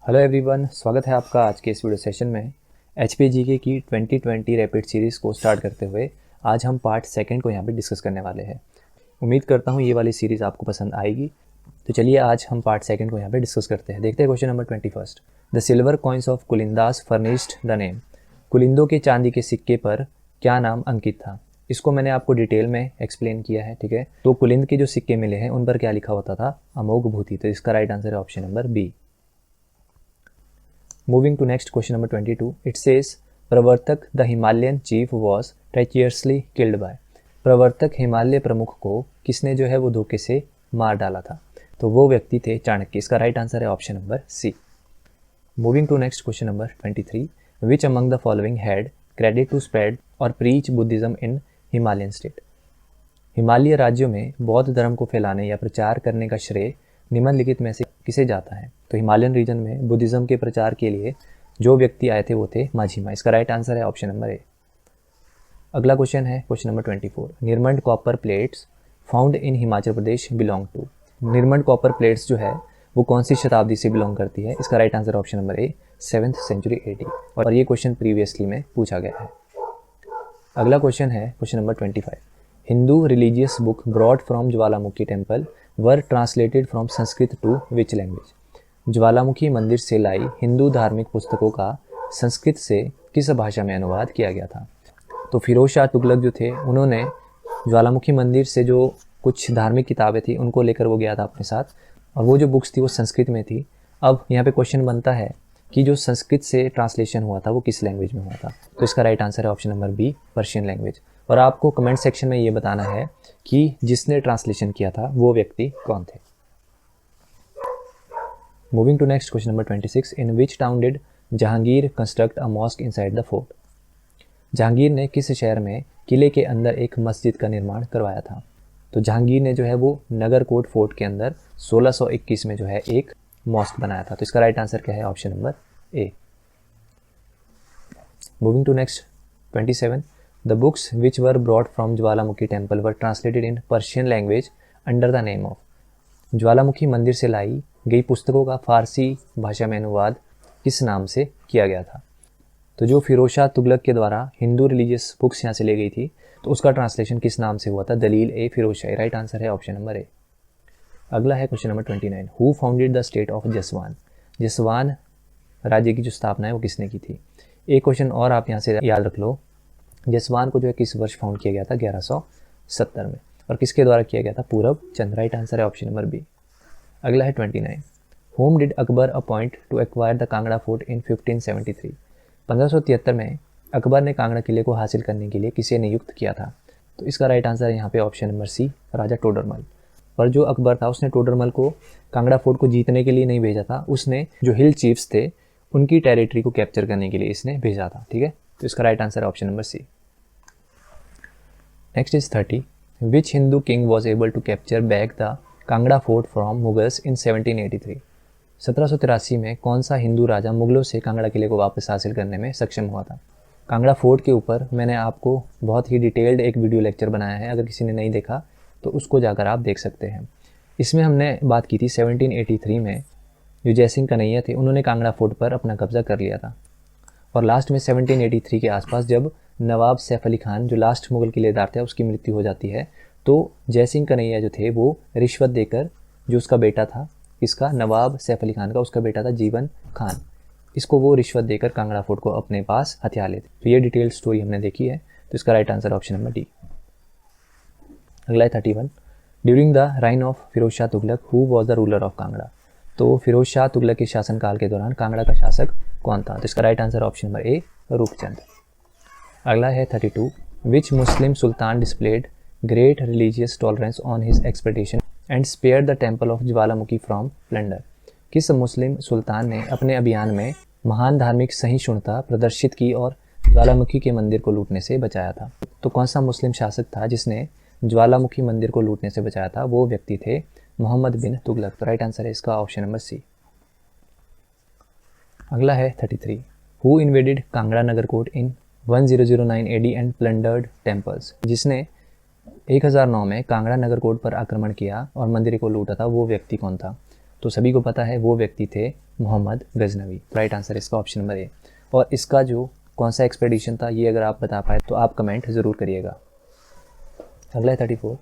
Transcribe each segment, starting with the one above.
Hello everyone, स्वागत है आपका आज के इस वीडियो सेशन में। HPGK की 2020 रैपिड सीरीज़ को स्टार्ट करते हुए आज हम पार्ट सेकंड को यहाँ पे डिस्कस करने वाले हैं। उम्मीद करता हूँ ये वाली सीरीज़ आपको पसंद आएगी। तो चलिए आज हम पार्ट सेकंड को यहाँ पे डिस्कस करते हैं। देखते हैं question number 21। The silver coins of Kulindas furnished the name. कुलिंदों के चांदी के सिक्के पर क्या नाम अंकित था? इसको मैंने आपको डिटेल में एक्सप्लेन किया है, ठीक है। तो कुलिंद के जो सिक्के मिले हैं उन पर क्या लिखा होता था? अमोघ भूति। तो इसका राइट आंसर है option number B. Moving to next question number 22, it says Pravartak the Himalayan chief was treacherously killed by. Pravartak Himalaya प्रमुख को किसने जो है वो धोखे से मार डाला था? तो वो व्यक्ति थे चाणक्य। इसका राइट आंसर है option number C. Moving to next question number 23, which among the following had credit to spread और preach Buddhism in Himalayan state. Himalaya राज्यों में बौद्ध धर्म को फैलाने या प्रचार करने का श्रेय निम्नलिखित में से किसे जाता है? तो हिमालयन रीजन में बुद्धिज्म के प्रचार के लिए जो व्यक्ति आए थे वो थे माझीमा। इसका राइट आंसर है ऑप्शन नंबर ए। अगला क्वेश्चन है question number 24, Nirmand copper plates found in Himachal Pradesh belong to. Nirmand copper plates जो है वो कौन सी शताब्दी से बिलोंग करती है? इसका right answer option number A, 7th century AD। और ये क्वेश्चन प्रीवियसली में पूछा गया है। अगला क्वेश्चन है question number 25, Hindu religious book brought from Jwalamukhi temple were translated from Sanskrit to which language. Jwalamukhi मंदिर से लाई हिंदू धार्मिक पुस्तकों का संस्कृत से किस भाषा में अनुवाद किया गया था? तो फिरोज शाह तुगलक जो थे उन्होंने ज्वालामुखी मंदिर से जो कुछ धार्मिक किताबें थी उनको लेकर वो गया था अपने साथ, और वो जो बुक्स थी वो संस्कृत में थी। अब यहाँ पे क्वेश्चन बनता है कि जो संस्कृत से ट्रांसलेशन हुआ था वो किस लैंग्वेज में हुआ था? तो इसका राइट आंसर है option number B, Persian language. और आपको कमेंट सेक्शन में ये बताना है कि जिसने ट्रांसलेशन किया था वो व्यक्ति कौन थे। Moving to next question number 26, in which town did Jahangir construct a mosque inside the fort. Jahangir ने किस शहर में किले के अंदर एक मस्जिद का निर्माण करवाया था? तो जहांगीर ने जो है वो नगरकोट फोर्ट के अंदर 1621 में जो है एक मॉस्क बनाया था। तो इसका राइट आंसर क्या है? Option number A. Moving to next 27, the books which were brought from Jwalamukhi temple were translated in Persian language under the name of. Jwalamukhi मंदिर से लाई गई पुस्तकों का फारसी भाषा में अनुवाद किस नाम से किया गया था? तो जो फिरोज शाह तुगलक के द्वारा हिंदू रिलीजियस बुक्स यहाँ से ले गई थी तो उसका ट्रांसलेशन किस नाम से हुआ था? दलील ए फिरोज शाही। राइट आंसर है ऑप्शन नंबर ए। अगला है question number 29, who founded the state of Jaswan. Jaswan राज्य की जो स्थापना है वो किसने की थी? एक क्वेश्चन और आप यहाँ से याद रख लो, जसवान को जो है किस वर्ष फाउंड किया गया था? 1170 में। और किसके द्वारा किया गया था? पूरब चंद। राइट आंसर है ऑप्शन नंबर बी। अगला है 29, whom did Akbar appoint to acquire the Kangra fort in 1573। 1573 में अकबर ने कांगड़ा किले को हासिल करने के लिए किसे नियुक्त किया था? तो इसका राइट आंसर है यहाँ पे ऑप्शन नंबर सी, राजा टोडरमल। पर जो अकबर था उसने टोडरमल को कांगड़ा फोर्ट को जीतने के लिए नहीं भेजा था, उसने जो हिल चीफ्स थे उनकी टेरिटरी को कैप्चर करने के लिए इसने भेजा था, ठीक है। तो इसका राइट आंसर है option number C. Next is 30, which Hindu king was able to capture back the Kangra fort from Mughals in 1783। 1783 में कौन सा हिंदू राजा मुगलों से कांगड़ा किले को वापस हासिल करने में सक्षम हुआ था? कांगड़ा फोर्ट के ऊपर मैंने आपको बहुत ही डिटेल्ड एक वीडियो लेक्चर बनाया है, अगर किसी ने नहीं देखा तो उसको जाकर आप देख सकते हैं। इसमें हमने बात की थी 1783 में जो जयसिंह कन्हैया थे उन्होंने कांगड़ा फोर्ट पर अपना कब्जा कर लिया था, और लास्ट में 1783 के आसपास जब नवाब सैफ अली खान जो लास्ट मुगल किलेदार थे उसकी मृत्यु हो जाती है, तो जयसिंह कन्हैया जो थे वो रिश्वत देकर जो उसका बेटा था, इसका नवाब सैफ अली खान का उसका बेटा था जीवन खान, इसको वो रिश्वत देकर कांगड़ा फोर्ट को अपने पास हथिया लेते। तो ये डिटेल्ड स्टोरी हमने देखी है, तो इसका right answer option number D. अगला है 31, during the reign of Firoz Shah Tughlaq who was the ruler of Kangra. तो फिरोज शाह तुगलक के शासनकाल के दौरान कांगड़ा का शासक कौन था? तो इसका right answer option number A, Roopchand. अगला है 32, which Muslim sultan displayed great religious tolerance on his expedition and spare the temple of Jwalamukhi from plunder. किस मुस्लिम सुल्तान ने अपने अभियान में महान धार्मिक सहिष्णुता प्रदर्शित की और ज्वालामुखी के मंदिर को लूटने से बचाया था? तो कौन सा मुस्लिम शासक था जिसने ज्वालामुखी मंदिर को लूटने से बचाया था? वो व्यक्ति थे मोहम्मद बिन तुगलक। तो राइट आंसर है इसका ऑप्शन नंबर सी। अगला है 33, who invaded Kangra Nagarkot in 1009 AD and plundered temples. जिसने 1009 में कांगड़ा नगरकोट पर आक्रमण किया और मंदिर को लूटा था, वो व्यक्ति कौन था? तो सभी को पता है वो व्यक्ति थे मोहम्मद गजनवी। राइट आंसर इसका ऑप्शन नंबर ए। और इसका जो कौन सा एक्सपेडिशन था ये अगर आप बता पाए तो आप कमेंट ज़रूर करिएगा। अगला है 34।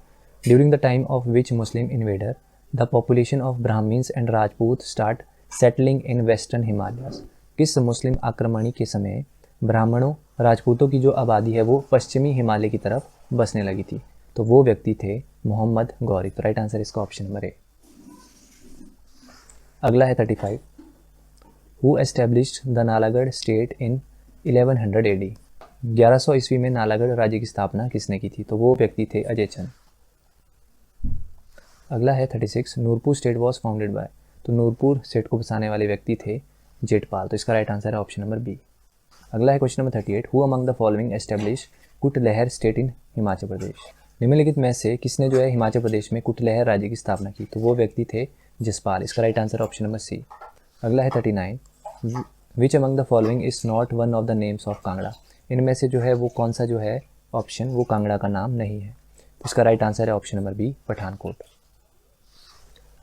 During the time of which Muslim invader the population of Brahmins and Rajput start settling in western Himalayas. किस मुस्लिम आक्रमणी के समय ब्राह्मणों राजपूतों की जो आबादी है वो पश्चिमी हिमालय की तरफ बसने लगी थी? तो वो व्यक्ति थे मोहम्मद गौरी। तो राइट आंसर इसका ऑप्शन नंबर ए। अगला है 35। Who established the Nalagarh state in 1100 AD। 1100 ईस्वी में नालागढ़ राज्य की स्थापना किसने की थी? तो वो व्यक्ति थे अजय चंद। अगला है 36। Nurpur state was founded by. तो नूरपुर स्टेट को बसाने वाले व्यक्ति थे जेठपाल। तो इसका राइट आंसर है ऑप्शन नंबर बी। अगला है question number 38। Who among the following establish Kutlehar state in Himachal Pradesh. निम्नलिखित में से किसने जो है हिमाचल प्रदेश में कुटलहर राज्य की स्थापना की? तो वो व्यक्ति थे जसपाल। इसका right answer option number C. अगला है 39। Which among the following is not one of the names of Kangra. इनमें से जो है वो कौन सा जो है ऑप्शन वो कांगड़ा का नाम नहीं है? तो इसका राइट आंसर है ऑप्शन नंबर बी पठानकोट।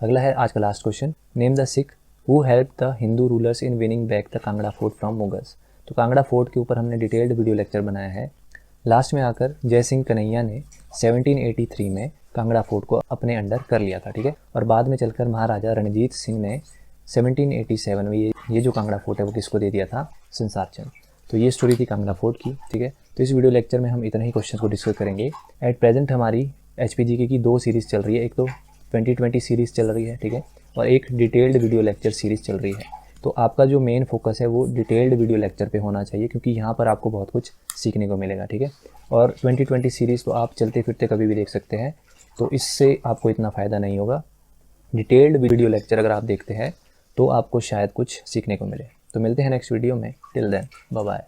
अगला है आज का last question. Name the Sikh who help the Hindu rulers in winning back the Kangra fort from Mughals. तो कांगड़ा फोर्ट के ऊपर हमने डिटेल्ड वीडियो लेक्चर बनाया है। लास्ट में आकर जय सिंह कन्हैया ने 1783 में कांगड़ा फोर्ट को अपने अंडर कर लिया था, ठीक है। और बाद में चलकर महाराजा रणजीत सिंह ने 1787 में ये जो कांगड़ा फोर्ट है वो किसको दे दिया था? संसार चंद। तो ये स्टोरी थी कांगड़ा फोर्ट की, ठीक है। तो इस वीडियो लेक्चर में हम इतना ही क्वेश्चन को डिस्कस करेंगे। एट प्रेजेंट हमारी HPGK की 2 सीरीज़ चल रही है। एक तो 2020 सीरीज़ चल रही है, ठीक है, और एक डिटेल्ड वीडियो लेक्चर सीरीज़ चल रही है। तो आपका जो मेन फोकस है वो डिटेल्ड वीडियो लेक्चर पे होना चाहिए, क्योंकि यहाँ पर आपको बहुत कुछ सीखने को मिलेगा, ठीक है। और 2020 सीरीज़ तो आप चलते फिरते कभी भी देख सकते हैं, तो इससे आपको इतना फ़ायदा नहीं होगा। डिटेल्ड वीडियो लेक्चर अगर आप देखते हैं तो आपको शायद कुछ सीखने को मिले। तो मिलते हैं नेक्स्ट वीडियो में। Till then bye bye.